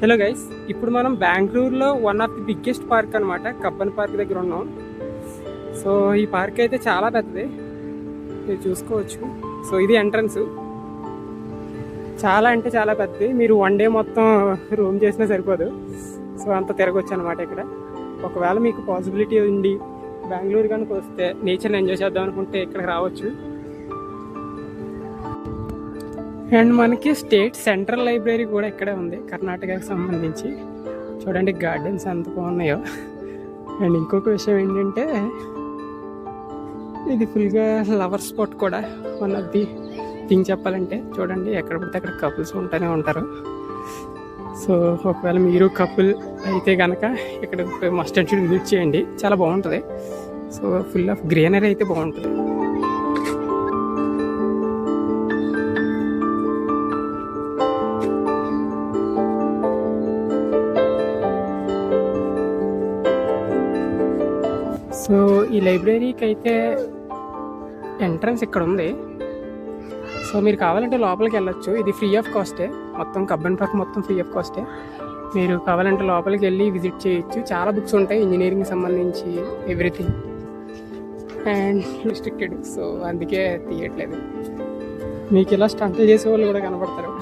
Hello guys, ఇప్పుడు మనం బెంగళూరులో one of the biggest park అనమాట, కబ్బన్ పార్క్ దగ్గర ఉన్నాం. సో ఈ పార్క్ అయితే చాలా పెద్దది, మీరు చూసుకోవచ్చు. సో ఇది ఎంట్రన్స్, చాలా అంటే చాలా పెద్దది. మీరు వన్ డే మొత్తం రూమ్ చేసినా సరిపోదు. సో అంత తిరగొచ్చు అనమాట ఇక్కడ. ఒకవేళ మీకు పాసిబిలిటీ ఉండి బెంగళూరు కనుక వస్తే నేచర్ని ఎంజాయ్ చేద్దాం అనుకుంటే ఇక్కడికి రావచ్చు. అండ్ మనకి స్టేట్ సెంట్రల్ లైబ్రరీ కూడా ఇక్కడే ఉంది, కర్ణాటకకి సంబంధించి. చూడండి గార్డెన్స్ ఎంత బాగున్నాయో. అండ్ ఇంకొక విషయం ఏంటంటే ఇది ఫుల్గా లవర్ స్పాట్ కూడా. వన్ ఆఫ్ ది థింగ్ చెప్పాలంటే చూడండి, ఎక్కడ పడితే అక్కడ కపుల్స్ ఉంటూనే ఉంటారు. సో ఒకవేళ మీరు కపుల్ అయితే కనుక ఇక్కడ మస్ట్ అండ్ షుడ్ విజిట్ చేయండి, చాలా బాగుంటుంది. సో ఫుల్ ఆఫ్ గ్రీనరీ అయితే బాగుంటుంది. సో ఈ లైబ్రరీకి అయితే ఎంట్రన్స్ ఇక్కడ ఉంది. సో మీరు కావాలంటే లోపలికి వెళ్ళొచ్చు, ఇది ఫ్రీ ఆఫ్ కాస్టే. మొత్తం కబ్బన్ పార్క్ మొత్తం ఫ్రీ ఆఫ్ కాస్టే. మీరు కావాలంటే లోపలికి వెళ్ళి విజిట్ చేయొచ్చు. చాలా బుక్స్ ఉంటాయి ఇంజనీరింగ్ సంబంధించి, ఎవ్రీథింగ్. అండ్ రిస్ట్రిక్టెడ్, సో అందుకే తీయట్లేదు. మీకు ఇలా స్టంట్లు చేసే వాళ్ళు కూడా కనపడతారు.